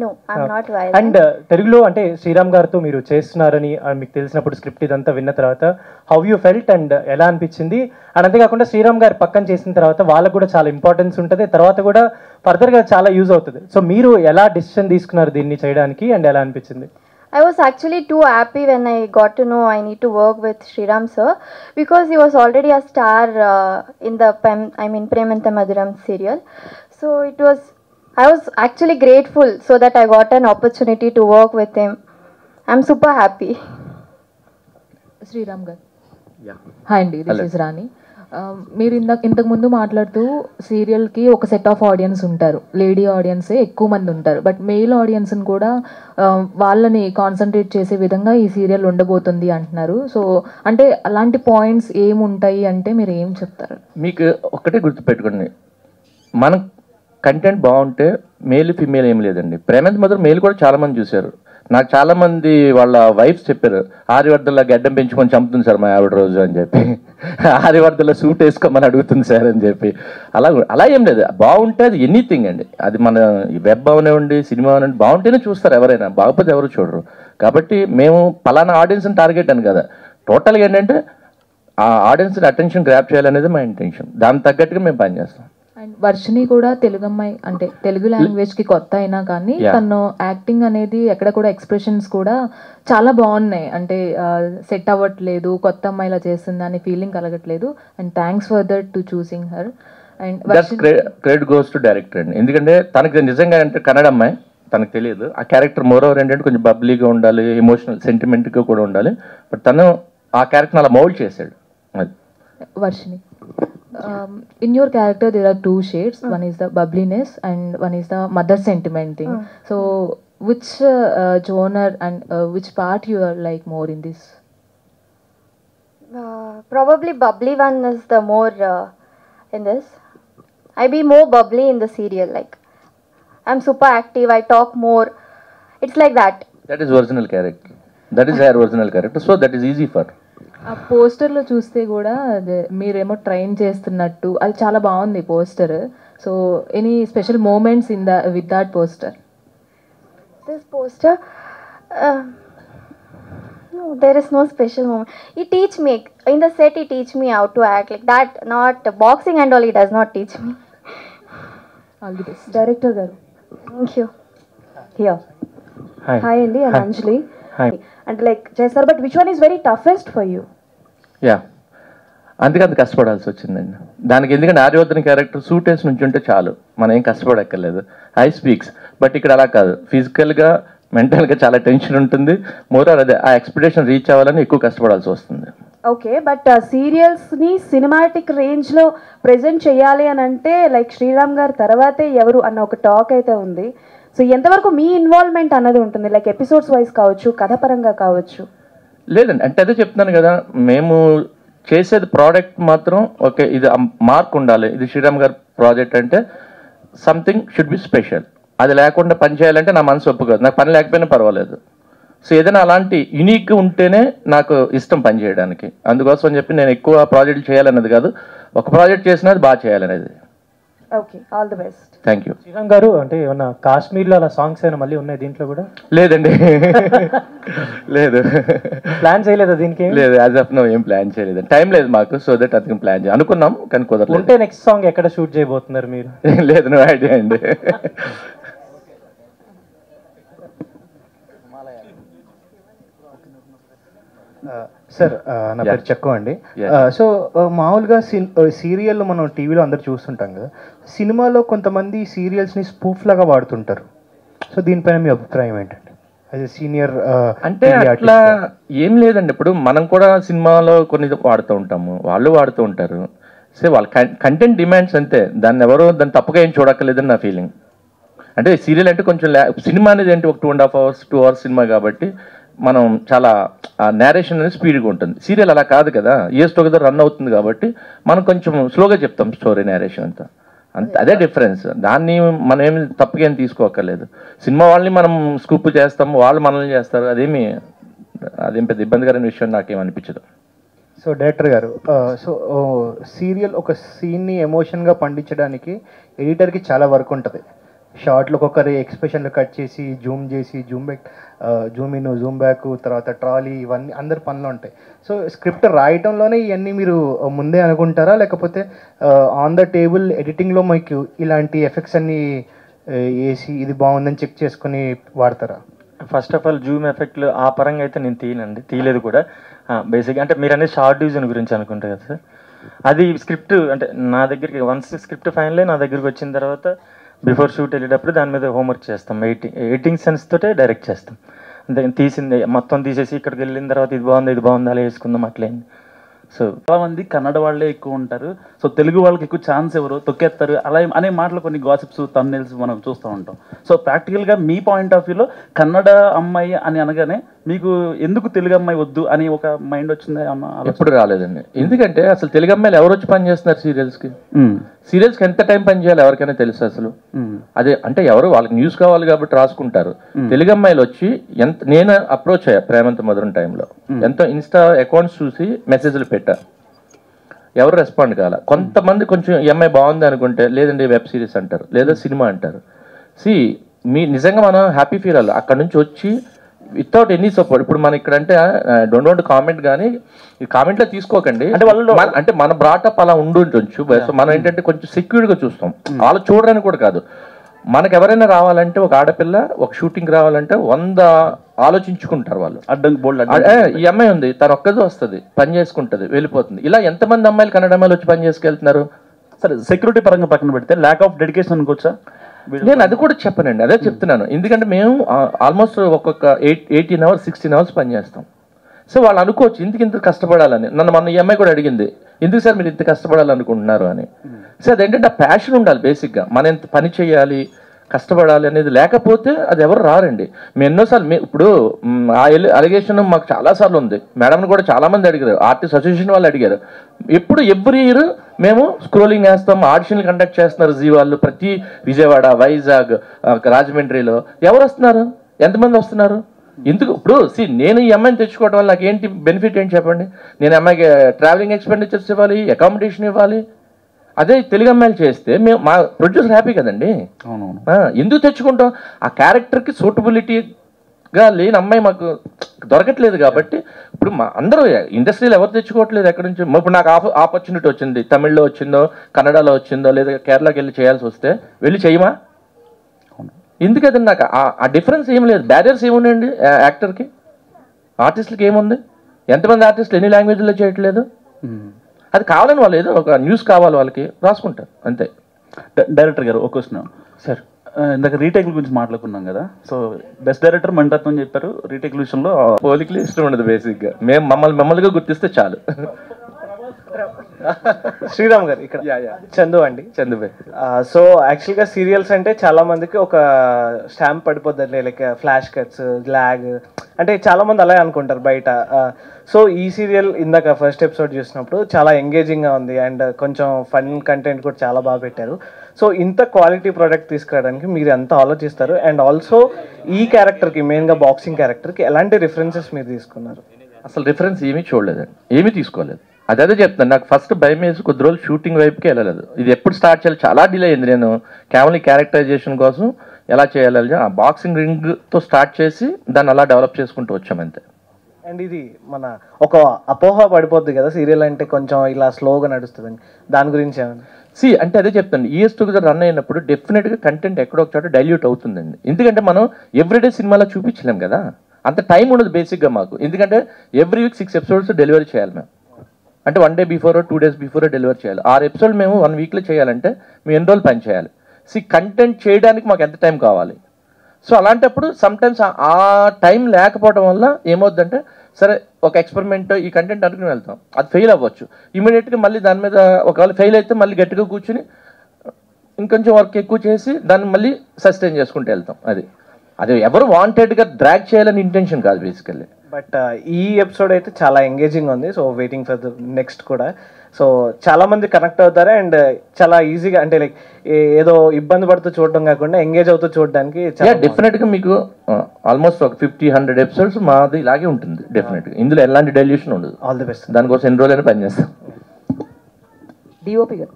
No, I'm not violent. And తెలుగులో అంటే శ్రీరామ్ గారితో మీరు చేస్తున్నారని మీకు తెలిసినప్పుడు స్క్రిప్ట్ ఇదంతా విన్న తర్వాత హౌ యూ ఫెల్ట్ అండ్ ఎలా అనిపించింది? అండ్ అంతేకాకుండా శ్రీరామ్ గారు పక్కన చేసిన తర్వాత వాళ్ళకు కూడా చాలా ఇంపార్టెన్స్ ఉంటుంది, తర్వాత కూడా ఫర్దర్గా చాలా యూజ్ అవుతుంది. సో మీరు ఎలా డిసిషన్ తీసుకున్నారు దీన్ని చేయడానికి అండ్ ఎలా అనిపించింది? I was actually too happy when I got to know I need to work with Sriram sir, because he was already a star in the Premanta Maduram serial. So I was actually grateful so that I got an opportunity to work with him. I'm super happy. Sriram garu. Yeah. Hi Andy, this is Rani. మీరు ఇంతకు ముందు మాట్లాడుతూ సీరియల్కి ఒక set of audience ఉంటారు, lady ఆడియన్సే ఎక్కువ మంది ఉంటారు, but mail ఆడియన్స్ని కూడా వాళ్ళని కాన్సన్ట్రేట్ చేసే విధంగా ఈ సీరియల్ ఉండబోతుంది అంటున్నారు. సో అంటే అలాంటి పాయింట్స్ ఏముంటాయి అంటే మీరు ఏం చెప్తారు? మీకు ఒక్కటే గుర్తుపెట్టుకోండి, మన కంటెంట్ బాగుంటే మేల్ ఫీమేల్ ఏం లేదండి. ప్రేమంత మాత్రం మేల్ కూడా చాలామంది చూశారు. నాకు చాలామంది వాళ్ళ వైఫ్స్ చెప్పారు, ఆర్యవర్ధన్లో గడ్డం పెంచుకొని చంపుతుంది సార్ మా ఆవిడ రోజు అని చెప్పి, ఆర్యవర్ధన్లో సూట్ వేసుకోమని అడుగుతుంది సార్ అని చెప్పి. అలా ఏం లేదు, బాగుంటే అది ఎనీథింగ్ అండి. అది మన వెబ్ అవనివ్వండి, సినిమా అవనివ్వండి, బాగుంటేనే చూస్తారు ఎవరైనా, బాగోపోతే ఎవరు చూడరు. కాబట్టి మేము పలానా ఆడియన్స్ని టార్గెట్ అని కదా, టోటల్గా ఏంటంటే ఆ ఆడియన్స్ని అటెన్షన్ గ్రాప్ చేయాలనేది మా ఇంటెన్షన్. దానికి తగ్గట్టుగా మేము పనిచేస్తాం. అండ్ వర్షిణి కూడా తెలుగు అమ్మాయి, అంటే తెలుగు లాంగ్వేజ్కి కొత్త అయినా కానీ తను యాక్టింగ్ అనేది ఎక్కడ కూడా ఎక్స్ప్రెషన్స్ కూడా చాలా బాగున్నాయి. అంటే సెట్ అవ్వట్లేదు, కొత్త అమ్మాయిలా చేస్తుంది అనే ఫీలింగ్ కలగట్లేదు. And thanks for that to choosing her. And credit goes to director అండి. ఎందుకంటే తనకి నిజంగా అంటే కన్నడ అమ్మాయి, తనకు తెలియదు ఆ క్యారెక్టర్. మోర్ ఓవర్ ఏంటంటే కొంచెం బబ్లీగా ఉండాలి, ఎమోషనల్ సెంటిమెంట్గా కూడా ఉండాలి, బట్ తను ఆ క్యారెక్టర్ అలా మౌల్డ్ చేశాడు. అది Varshini, in your character there are two shades. One is the bubbliness and one is the mother sentiment thing. So which genre and which part you are like more in this? Probably bubbly one is the more in this. I be more bubbly in the serial. Like I'm super active, I talk more. It's like that. That is original character. That is her original character. So that is easy for. ఆ పోస్టర్లో చూస్తే కూడా మీరేమో train చేస్తున్నట్టు అది చాలా బాగుంది poster. So any special moments in with that poster? This poster, no, there is no special moment. He teach me in the set. He teach me how to act like that. Not boxing and all. He does not teach me. All the best. Director garu. Thank you. Here. Hi Andy and Anjali. Hi. And like చేస్తారు, but which one is very toughest for you? Yeah, అందుకే అంత కష్టపడాల్సి వచ్చిందండి దానికి. ఎందుకంటే Aryavardhan character సూటేస్ నుంచి ఉంటే చాలు, మనం ఏం కష్టపడక్కర్లేదు. ఐ స్పీక్స్, బట్ ఇక్కడ అలా కాదు. ఫిజికల్గా మెంటల్గా చాలా టెన్షన్ ఉంటుంది. మోరార్ అదే ఆ ఎక్స్పెక్టేషన్ రీచ్ అవ్వాలని ఎక్కువ కష్టపడాల్సి వస్తుంది. ఓకే, బట్ సీరియల్స్ని సినిమాటిక్ రేంజ్లో ప్రజెంట్ చేయాలి అని అంటే లైక్ శ్రీరామ్ గారు తర్వాతే ఎవరు అన్న ఒక టాక్ అయితే ఉంది. సో ఎంతవరకు మీ ఇన్వాల్వ్మెంట్ అన్నది ఉంటుంది, లైక్ ఎపిసోడ్స్ వైజ్ కావచ్చు, కథపరంగా కావచ్చు? లేదండి, అంటే అదే చెప్తున్నాను కదా, మేము చేసేది ప్రోడక్ట్ మాత్రం ఓకే, ఇది మార్క్ ఉండాలి, ఇది శ్రీరామ్ గారి ప్రాజెక్ట్ అంటే సంథింగ్ షుడ్ బి స్పెషల్. అది లేకుండా పని చేయాలంటే నా మనసు ఒప్పుకోదు. నాకు పని లేకపోయినా పర్వాలేదు. సో ఏదైనా అలాంటి యూనిక్గా ఉంటేనే నాకు ఇష్టం పని చేయడానికి. అందుకోసం అని చెప్పి నేను ఎక్కువ ప్రాజెక్టులు చేయాలనేది కాదు, ఒక ప్రాజెక్ట్ చేసినది బాగా చేయాలనేది. Okay, all the best. Thank you. Sriram garu, అంటే ఏమన్నా కాశ్మీర్లో అలా సాంగ్స్ అయినా మళ్ళీ ఉన్నాయి దీంట్లో కూడా? లేదండి. లేదు, ప్లాన్ చేయలేదా దీనికి? లేదు, యాజ్ ఆఫ్ నో ఏం ప్లాన్ చేయలేదు. టైం లేదు మాకు, సో దట్ అందుకని ప్లాన్ చేయాలి అనుకున్నాం కానీ కుదరలేదు. ఉంటే నెక్స్ట్ సాంగ్ ఎక్కడ షూట్ చేయబోతున్నారు మీరు? లేదు, నో ఐడియా అండి. సార్, నా పేరు చక్కు అండి. సో మామూలుగా సీరియల్ మనం టీవీలో అందరు చూస్తుంటాం కదా, సినిమాలో కొంతమంది సీరియల్స్ని స్పూఫ్ లాగా వాడుతుంటారు. సో దీనిపైన మీ అభిప్రాయం ఏంటండి యాజ్ ఎ సీనియర్? అంటే అట్లా ఏం లేదండి. ఇప్పుడు మనం కూడా సినిమాలో కొన్ని వాడుతూ ఉంటాము, వాళ్ళు వాడుతూ ఉంటారు. సో వాళ్ళ కంటెంట్ డిమాండ్స్ అంతే, దాన్ని ఎవరో దాన్ని తప్పుగా ఏం చూడక్కర్లేదని నా ఫీలింగ్. అంటే సీరియల్ అంటే కొంచెం సినిమా అనేది ఏంటి, ఒక 2.5 hours 2 hours సినిమా కాబట్టి మనం చాలా నేరేషన్ అనేది స్పీడ్గా ఉంటుంది. సీరియల్ అలా కాదు కదా, ఇయర్స్ టుగెదర్ రన్ అవుతుంది కాబట్టి మనం కొంచెం స్లోగా చెప్తాం స్టోరీ, నేరేషన్ అంతా. అంతే, అదే డిఫరెన్స్. దాన్ని మనం ఏమి తప్పుగా ఏం తీసుకోక్కర్లేదు. సినిమా వాళ్ళని మనం స్కూప్ చేస్తాము, వాళ్ళు మనల్ని చేస్తారు. అదేం పెద్ద ఇబ్బందికరమైన విషయం నాకేం అనిపించదు. సో డైరెక్టర్ గారు, సో సీరియల్ ఒక సీన్ని ఎమోషన్గా పండించడానికి ఎడిటర్కి చాలా వర్క్ ఉంటుంది. షార్ట్లు ఒక్కొక్కరి ఎక్స్ప్రెషన్లు కట్ చేసి Zoom back, Zoom in, Zoom back, తర్వాత ట్రాలీ, ఇవన్నీ అందరి పనులు ఉంటాయి. సో స్క్రిప్ట్ రాయటంలోనే ఇవన్నీ మీరు ముందే అనుకుంటారా, లేకపోతే ఆన్ ద టేబుల్ ఎడిటింగ్లో మీకు ఇలాంటి ఎఫెక్ట్స్ అన్నీ వేసి ఇది బాగుందని చెక్ చేసుకుని వాడతారా? ఫస్ట్ ఆఫ్ ఆల్ జూమ్ ఎఫెక్ట్లు ఆ పరంగా అయితే నేను తీయలేదు కూడా. బేసిక్గా అంటే మీరు అనేది షార్ట్ డివిజన్ గురించి అనుకుంటారు కదా సార్, అది స్క్రిప్ట్ అంటే నా దగ్గరికి వన్స్ స్క్రిప్ట్ ఫైనల్ నా దగ్గరికి వచ్చిన తర్వాత బిఫోర్ షూట్ వెళ్ళేటప్పుడు దాని మీద హోంవర్క్ చేస్తాం. ఎడిటింగ్ సెన్స్ తోటే డైరెక్ట్ చేస్తాం. అంతే, తీసింది మొత్తం తీసేసి ఇక్కడికి వెళ్ళిన తర్వాత ఇది బాగుంది అలా వేసుకుందాం అట్లేంది. సో చాలామంది కన్నడ వాళ్ళే ఎక్కువ ఉంటారు, సో తెలుగు వాళ్ళకి ఎక్కువ ఛాన్స్ ఎవరు తొక్కేస్తారు అలా అనే మాటలు కొన్ని గాసిప్స్ థంబ్నెయిల్స్ మనం చూస్తూ ఉంటాం. సో ప్రాక్టికల్గా మీ పాయింట్ ఆఫ్ వ్యూలో కన్నడ అమ్మాయి అని అనగానే మీకు ఎందుకు తెలుగు అమ్మాయి వద్దు అని ఒక మైండ్ వచ్చిందా? ఎప్పుడు రాలేదండి. ఎందుకంటే అసలు తెలుగు అమ్మాయిలు ఎవరు వచ్చి పని చేస్తున్నారు సీరియల్స్కి? సీరియల్స్కి ఎంత టైం పని చేయాలి ఎవరికైనా తెలుసు అసలు? అదే అంటే ఎవరు వాళ్ళకి న్యూస్ కావాలి కాబట్టి రాసుకుంటారు. తెలుగు అమ్మాయిలు వచ్చి నేను అప్రోచ్ అయ్యా ప్రేమంత మధురం టైంలో, ఎంతో ఇన్స్టా అకౌంట్స్ చూసి మెసేజ్లు పెట్టా, ఎవరు రెస్పాండ్ కాల. కొంతమంది కొంచెం ఈ అమ్మాయి బాగుంది అనుకుంటే లేదండి వెబ్ సిరీస్ అంటారు, లేదా సినిమా అంటారు. నిజంగా మనం హ్యాపీ ఫీల్ అవ్వాలి అక్కడ నుంచి వచ్చి వితౌట్ ఎనీ సపోర్ట్. ఇప్పుడు మన ఇక్కడ అంటే డోంట్ వాంట్ కామెంట్, కానీ ఈ కామెంట్లో తీసుకోకండి. అంటే వాళ్ళు అంటే మన బ్రాటప్ అలా ఉండుంటొచ్చు. మనం ఏంటంటే కొంచెం సెక్యూర్డ్గా చూస్తాం, వాళ్ళు చూడడానికి కూడా కాదు. మనకు ఎవరైనా రావాలంటే ఒక ఆడపిల్ల ఒక షూటింగ్ రావాలంటే 100 ఆలోచించుకుంటారు వాళ్ళు. అడ్డం బోల్డ్ ఈ అమ్మాయి ఉంది, తను ఒక్కదే వస్తుంది, పని చేసుకుంటుంది, వెళ్ళిపోతుంది. ఇలా ఎంతమంది అమ్మాయిలు కన్నడ అమ్మాయిలు వచ్చి పని చేసుకెళ్తున్నారు? సరే, సెక్యూరిటీ పరంగా పక్కన పెడితే ల్యాక్ ఆఫ్ డెడికేషన్ అనుకోవచ్చా? నేను అది కూడా చెప్పనండి, అదే చెప్తున్నాను. ఎందుకంటే మేము ఆల్మోస్ట్ ఒక్కొక్క 18 hours 16 hours పని చేస్తాం. సో వాళ్ళు అనుకోవచ్చు ఎందుకు ఇంత కష్టపడాలని. మొన్న ఈ అమ్మాయి కూడా అడిగింది, ఎందుకు సార్ మీరు ఇంత కష్టపడాలనుకుంటున్నారు అని. సో అదేంటంటే ఆ ప్యాషన్ ఉండాలి బేసిక్గా. మనం ఎంత పని చేయాలి, కష్టపడాలి అనేది లేకపోతే అది ఎవరు రారండి. మేము ఎన్నోసార్లు ఇప్పుడు ఆ అలిగేషన్ మాకు చాలాసార్లు ఉంది. మేడంని కూడా చాలామంది అడిగారు, ఆర్టిస్ట్ అసోసియేషన్ వాళ్ళు అడిగారు. ఎవ్రీ ఇయర్ మేము స్క్రోలింగ్ వేస్తాం, ఆడిషన్లు కండక్ట్ చేస్తున్నారు జీ వాళ్ళు. ప్రతి విజయవాడ, వైజాగ్, రాజమండ్రిలో ఎవరు వస్తున్నారు, ఎంతమంది వస్తున్నారు, ఎందుకు? ఇప్పుడు నేను ఈ అమ్మాయిని తెచ్చుకోవడం వల్ల నాకు ఏంటి బెనిఫిట్ ఏంటి చెప్పండి? నేను అమ్మాయికి ట్రావెలింగ్ ఎక్స్పెండిచర్స్ ఇవ్వాలి, అకామిడేషన్ ఇవ్వాలి. అదే తెలుగు అమ్మాయిలు చేస్తే మేము మా ప్రొడ్యూసర్ హ్యాపీ కదండి. అవునవును. ఎందుకు తెచ్చుకుంటాం? ఆ క్యారెక్టర్కి సూటబిలిటీగా లేని అమ్మాయి మాకు దొరకట్లేదు కాబట్టి ఇప్పుడు అందరూ ఇండస్ట్రీలో ఎవరు తెచ్చుకోవట్లేదు ఎక్కడి నుంచి. ఇప్పుడు నాకు ఆపర్చునిటీ వచ్చింది, తమిళ్లో వచ్చిందో, కన్నడలో వచ్చిందో, లేదా కేరళకి వెళ్ళి చేయాల్సి వస్తే వెళ్ళి చేయమా? ఎందుకంటే నాకు ఆ డిఫరెన్స్ ఏం లేదు. బ్యారియర్స్ ఏమున్నాయండి యాక్టర్కి, ఆర్టిస్టులకి ఏముంది? ఎంతమంది ఆర్టిస్టులు ఎన్ని లాంగ్వేజ్లో చేయట్లేదు? అది కావాలని వాళ్ళు ఏదో ఒక న్యూస్ కావాలి వాళ్ళకి రాసుకుంటారు అంతే. డైరెక్టర్ గారు ఒక క్వశ్చన్ సార్, ఇందాక రీటేక్ గురించి మాట్లాడుకున్నాం కదా. సో బెస్ట్ డైరెక్టర్ మణిరత్నం చెప్పారు. రీటేక్ విషయంలో పోలికలు ఇష్టం ఉండదు బేసిక్గా. మేము మమ్మల్నిగా గుర్తిస్తే చాలు. శ్రీరామ్ గారు ఇక్కడ చందు అండి. చందు భాయ్. సో యాక్చువల్గా సీరియల్స్ అంటే చాలా మందికి ఒక స్టాంప్ పడిపోద్ది, లైక్ ఫ్లాష్ కట్స్, లాగ్, అంటే చాలా మంది అలాగే అనుకుంటారు బయట. సో ఈ సీరియల్ ఇందాక ఫస్ట్ ఎపిసోడ్ చూసినప్పుడు చాలా ఎంగేజింగ్గా ఉంది అండ్ కొంచెం ఫన్ కంటెంట్ కూడా చాలా బాగా పెట్టారు. సో ఇంత క్వాలిటీ ప్రోడక్ట్ తీసుకురావడానికి మీరు ఎంత ఆలోచిస్తారు? అండ్ ఆల్సో ఈ క్యారెక్టర్కి, మెయిన్గా బాక్సింగ్ క్యారెక్టర్కి ఎలాంటి రిఫరెన్సెస్ మీరు తీసుకున్నారు? అసలు రిఫరెన్స్ ఏమీ చూడలేదండి, ఏమీ తీసుకోలేదు. అదే చెప్తాను, నాకు ఫస్ట్ భయం వేసి కొద్ది రోజులు షూటింగ్ వైపుకి వెళ్ళలేదు. ఇది ఎప్పుడు స్టార్ట్ చేయాలి చాలా డిలే అయింది. నేను కేవలం క్యారెక్టరైజేషన్ కోసం ఎలా చేయాలి ఆ బాక్సింగ్ రింగ్తో స్టార్ట్ చేసి దాన్ని అలా డెవలప్ చేసుకుంటూ వచ్చామంతే. అండ్ ఇది మన ఒక అపోహ పడిపోద్ది కదా సీరియల్ అంటే కొంచెం ఇలా స్లోగా నడుస్తుందని, దాని గురించి ఏమన్నా? అంటే అదే చెప్తాను, ఈఎస్ టుగెదర్ రన్ అయినప్పుడు డెఫినెట్గా కంటెంట్ ఎక్కడో ఒక చోట డైల్యూట్ అవుతుందండి. ఎందుకంటే మనం ఎవ్రీడే సినిమాలో చూపించలేం కదా, అంత టైం ఉండదు బేసిక్గా మాకు. ఎందుకంటే ఎవ్రీ వీక్ 6 ఎపిసోడ్స్ డెలివరీ చేయాలి మేము. అంటే 1 day before 2 days before delivery చేయాలి. 6 ఎపిసోడ్ మేము 1 వీక్లో చేయాలంటే మేము ఎన్ని రోజులు పని చేయాలి. కంటెంట్ చేయడానికి మాకు ఎంత టైం కావాలి. సో అలాంటప్పుడు సమ్టైమ్స్ ఆ టైం లేకపోవడం వల్ల ఏమవుద్దంటే, సరే ఒక ఎక్స్పెరిమెంట్ ఈ కంటెంట్ అనుకుని వెళ్తాం, అది ఫెయిల్ అవ్వచ్చు. ఇమీడియట్గా మళ్ళీ దాని మీద ఒకవేళ ఫెయిల్ అయితే మళ్ళీ గట్టిగా కూర్చుని ఇంకొంచెం వర్క్ ఎక్కువ చేసి దాన్ని మళ్ళీ సస్టైన్ చేసుకుంటూ వెళ్తాం. అది ఎవరు వాంటెడ్గా డ్రాగ్ చేయాలని ఇంటెన్షన్ కాదు బేసికల్లీ. బట్ ఈ ఎపిసోడ్ అయితే చాలా ఎంగేజింగ్ ఉంది. So waiting for the next కూడా. సో చాలా మంది కనెక్ట్ అవుతారు అండ్ చాలా ఈజీగా, అంటే లైక్ ఏదో ఇబ్బంది పడుతూ చూడడం కాకుండా ఎంగేజ్ అవుతూ చూడడానికి డెఫినెట్గా మీకు ఆల్మోస్ట్ ఒక 50-100 ఎపిసోడ్స్ మాది ఇలాగే ఉంటుంది డెఫినెట్గా. ఇందులో ఎలాంటి డైల్యూషన్ ఉండదు. All the best. దానికోసం ఎన్ని రోజులైనా పనిచేస్తాం. డిఓపి గారు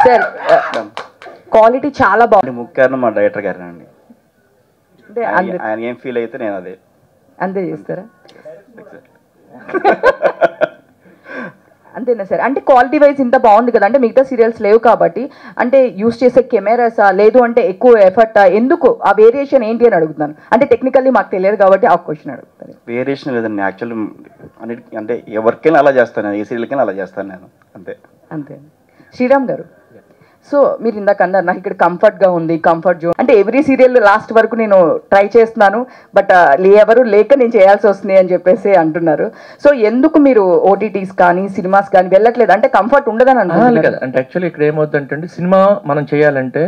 సార్ క్వాలిటీ చాలా బాగుంది. ముఖ్యంగా మా డైరెక్టర్ గారు అండి, ఆయన ఏం ఫీల్ అయితే నేను అదే అంతే చేస్తారా? అంతేనా సార్? అంటే క్వాలిటీ వైజ్ ఇంత బాగుంది కదా, అంటే మిగతా సీరియల్స్ లేవు కాబట్టి అంటే యూస్ చేసే కెమెరాసా లేదు అంటే ఎక్కువ ఎఫర్ట్ ఎందుకు ఆ వేరియేషన్ ఏంటి అని అడుగుతున్నాను. అంటే టెక్నికల్లీ మాకు తెలియదు కాబట్టి ఆ క్వశ్చన్ అడుగుతాను. వేరియేషన్ లేదండి, యాక్చువల్లీ అన్నిటికీ అంటే ఎవరికైనా అలా చేస్తాను, ఏ సీరియల్కైనా అలా చేస్తాను నేను అంతే. అంతే. శ్రీరామ్ గారు, సో మీరు ఇందాక అన్నారు నాకు ఇక్కడ కంఫర్ట్గా ఉంది, కంఫర్ట్ జోన్. అంటే ఎవ్రీ సీరియల్ లాస్ట్ వరకు నేను ట్రై చేస్తున్నాను, బట్ ఎవరు లేక నేను చేయాల్సి వస్తుంది అని చెప్పేసి అంటున్నారు. సో ఎందుకు మీరు ఓటీటీస్ కానీ సినిమాస్ కానీ వెళ్ళట్లేదు? అంటే కంఫర్ట్ ఉండదని అనుకుంటున్నారు కదా. అంటే యాక్చువల్లీ ఇక్కడ ఏమవుతుందంటే, సినిమా మనం చేయాలంటే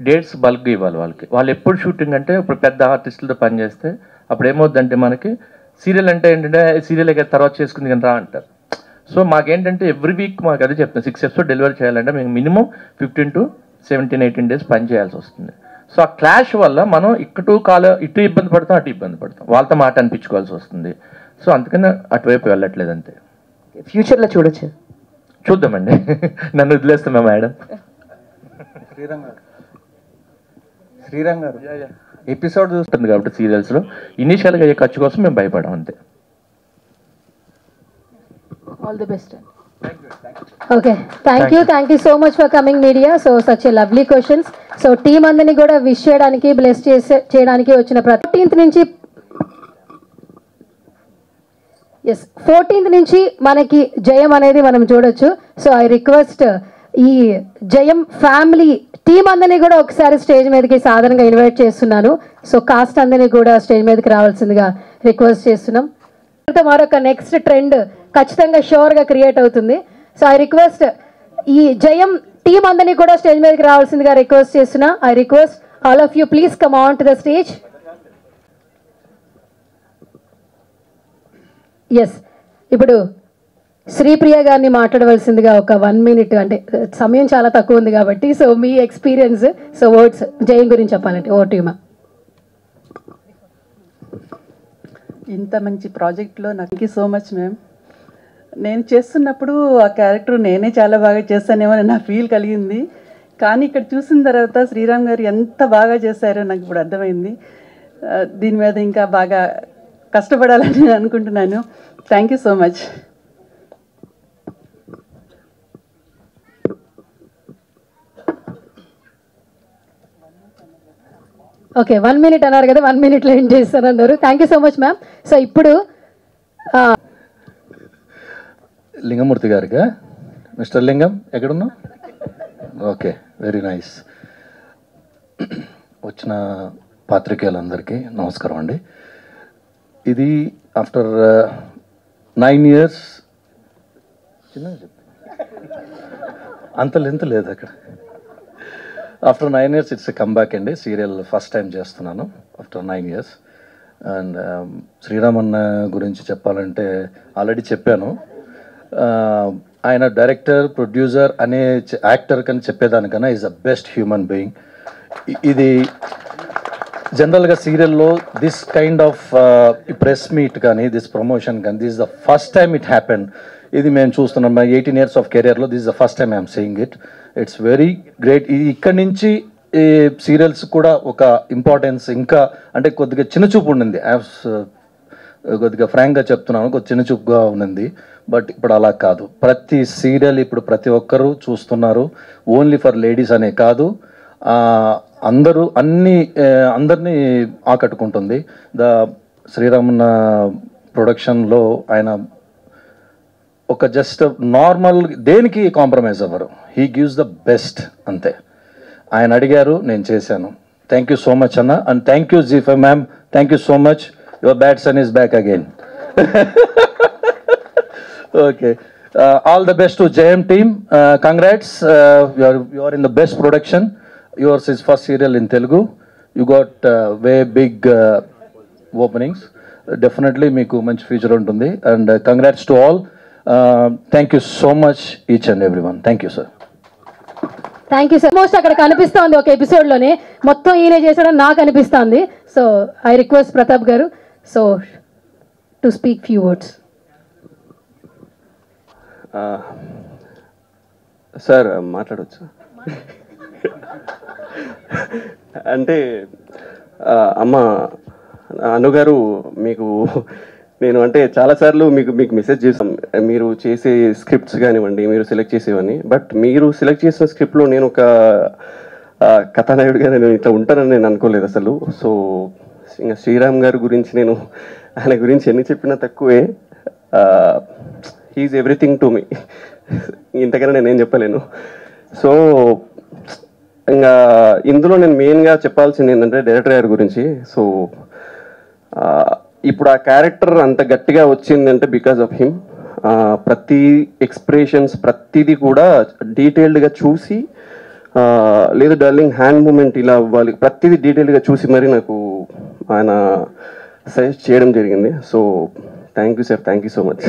డేట్స్ బల్క్గా ఇవ్వాలి వాళ్ళకి. వాళ్ళు ఎప్పుడు షూటింగ్ అంటే ఇప్పుడు పెద్ద ఆర్టిస్టులతో పనిచేస్తే అప్పుడు ఏమవుతుందంటే మనకి సీరియల్ అంటే ఏంటంటే సీరియల్ తర్వాత చేసుకుంది కానీ రా అంటారు. సో మాకేంటంటే ఎవ్రీ వీక్ మాకు అదే చెప్తాను, 6 ఎపిసోడ్ డెలివరీ చేయాలంటే మేము మినిమం 15 to 17-18 డేస్ పని చేయాల్సి వస్తుంది. సో ఆ క్లాష్ వల్ల మనం ఇటు ఇబ్బంది పడతాం, అటు ఇబ్బంది పడతాం, వాళ్ళతో మాట అనిపించుకోవాల్సి వస్తుంది. సో అందుకని అటువైపు వెళ్ళట్లేదు అంతే. ఫ్యూచర్లో చూడొచ్చు, చూద్దామండి. నన్ను వదిలేస్తామా మేడం? శ్రీరామ్ గారు ఎపిసోడ్ చూస్తుంది కాబట్టి సీరియల్స్లో ఇనీషియల్గా అయ్యే ఖర్చు కోసం మేము భయపడాం అంతే. All the best. Okay, thank you so much for coming media. So such a lovely questions. So team అందరిని కూడా విష్ చేయడానికి బ్లెస్ చేయడానికి వచ్చిన 14th నుంచి 14th నుంచి మనకి జయం అనేది మనం చూడొచ్చు. సో ఐ రిక్వెస్ట్ ఈ జయం ఫ్యామిలీ టీం అందరినీ కూడా ఒకసారి స్టేజ్ మీదకి సాధారణంగా ఇన్వైట్ చేస్తున్నాను. సో కాస్ట్ అందరినీ కూడా స్టేజ్ మీదకి రావాల్సిందిగా రిక్వెస్ట్ చేస్తున్నాం. మరొక నెక్స్ట్ ట్రెండ్ ఖచ్చితంగా షూర్గా క్రియేట్ అవుతుంది. సో ఐ రిక్వెస్ట్ ఈ జయం టీం అందరినీ కూడా స్టేజ్ మీదకి రావాల్సిందిగా రిక్వెస్ట్ చేస్తున్నా. I request all of you please come on to the stage. Yes, ఇప్పుడు శ్రీప్రియ గారిని మాట్లాడవలసిందిగా ఒక 1 minute, అంటే సమయం చాలా తక్కువ ఉంది కాబట్టి సో మీ ఎక్స్పీరియన్స్, సో వర్డ్స్ జయం గురించి చెప్పాలంటే ఓ టీమా. ఇంత మంచి ప్రాజెక్ట్లో నాకు సో మచ్ మ్యామ్. నేను చేస్తున్నప్పుడు ఆ క్యారెక్టర్ నేనే చాలా బాగా చేస్తానేమో అని నా ఫీల్ కలిగింది. కానీ ఇక్కడ చూసిన తర్వాత శ్రీరామ్ గారు ఎంత బాగా చేశారో నాకు ఇప్పుడు అర్థమైంది. దీని మీద ఇంకా బాగా కష్టపడాలని నేను అనుకుంటున్నాను. Thank you so much. Okay, 1 minute అన్నారు కదా, 1 minuteలో ఏం చేస్తారన్నారు. Thank you so much ma'am. So ఇప్పుడు లింగమూర్తి గారిగా, మిస్టర్ లింగం ఎక్కడున్నా? Okay, very nice. వచ్చిన పాత్రికేయులందరికీ నమస్కారం అండి. ఇది ఆఫ్టర్ 9 years, అంత లెంత్ లేదు అక్కడ. ఆఫ్టర్ 9 years ఇట్స్ కమ్బ్యాక్ అండి. సీరియల్ ఫస్ట్ టైం చేస్తున్నాను ఆఫ్టర్ 9 years. అండ్ శ్రీరామన్న గురించి చెప్పాలంటే ఆల్రెడీ చెప్పాను. ఆయన డైరెక్టర్, ప్రొడ్యూసర్ అనే యాక్టర్ కని చెప్పేదానికన్నా is the best human being. ఇది జనరల్గా సీరియల్లో this kind of press meet కానీ దిస్ ప్రమోషన్ కానీ this the first time it happened. ఇది మేము చూస్తున్నాం 18 years ఆఫ్ కెరియర్లో this the first time I'm saying it. It's very great. ఇది ఇక్కడి నుంచి ఈ సీరియల్స్ కూడా ఒక ఇంపార్టెన్స్ ఇంకా అంటే కొద్దిగా చిన్నచూపు ఉండింది. కొద్దిగా ఫ్రాంక్గా చెప్తున్నాను, కొద్దిగా చిన్నచూపుగా ఉన్నింది. బట్ ఇప్పుడు అలా కాదు. ప్రతి సీరియల్ ఇప్పుడు ప్రతి ఒక్కరూ చూస్తున్నారు. ఓన్లీ ఫర్ లేడీస్ అనే కాదు, అందరినీ ఆకట్టుకుంటుంది. శ్రీరామన్న ప్రొడక్షన్లో ఆయన ఒక జస్ట్ నార్మల్ దేనికి కాంప్రమైజ్ అవ్వరు. హీ గివ్స్ ద బెస్ట్ అంతే. ఆయన అడిగారు, నేను చేశాను. థ్యాంక్ యూ సో మచ్ అన్న. అండ్ థ్యాంక్ యూ జీఫా ma'am, thank you so much. Your bad son is back again. Okay, all the best to Jayam team. Congrats, you are in the best production. Yours is first serial in Telugu. You got way big openings. Definitely meeku manchi future untundi. And congrats to all. Thank you so much each and everyone. Thank you sir. Thank you sir. Most అక్కడ కనిపిస్తోంది ఒక ఎపిసోడ్లోనే మొత్తం ఈయనే చేశాడని నాకు అనిపిస్తోంది. So I request Pratap గారు so to speak few words. Sir మాట్లాడవచ్చు? అంటే అమ్మ అనుగారు, మీకు నేను అంటే చాలాసార్లు మీకు మెసేజ్ చేసాం. మీరు చేసే స్క్రిప్ట్స్ కానివ్వండి, మీరు సెలెక్ట్ చేసేవన్నీ. బట్ మీరు సెలెక్ట్ చేసిన స్క్రిప్ట్లో నేను ఒక కథానాయుడిగా నేను ఇట్లా ఉంటానని నేను అనుకోలేదు అసలు. సో ఇంకా శ్రీరామ్ గారి గురించి ఆయన గురించి ఎన్ని చెప్పినా తక్కువే. He's everything to me. ఇంతకన్నా నేనేం చెప్పలేను. సో ఇంకా ఇందులో నేను మెయిన్గా చెప్పాల్సింది ఏంటంటే డైరెక్టర్ గారి గురించి. సో ఇప్పుడు ఆ క్యారెక్టర్ అంత గట్టిగా వచ్చిందంటే బికాజ్ ఆఫ్ హిమ్. ప్రతి ఎక్స్ప్రెషన్స్ ప్రతిదీ కూడా డీటెయిల్డ్గా చూసి, లేదు డార్లింగ్ హ్యాండ్ మూమెంట్ ఇలా అవ్వాలి, ప్రతిదీ డీటెయిల్డ్గా చూసి మరి నాకు ఆయన సజెస్ట్ చేయడం జరిగింది. So thank you sir, thank you so much.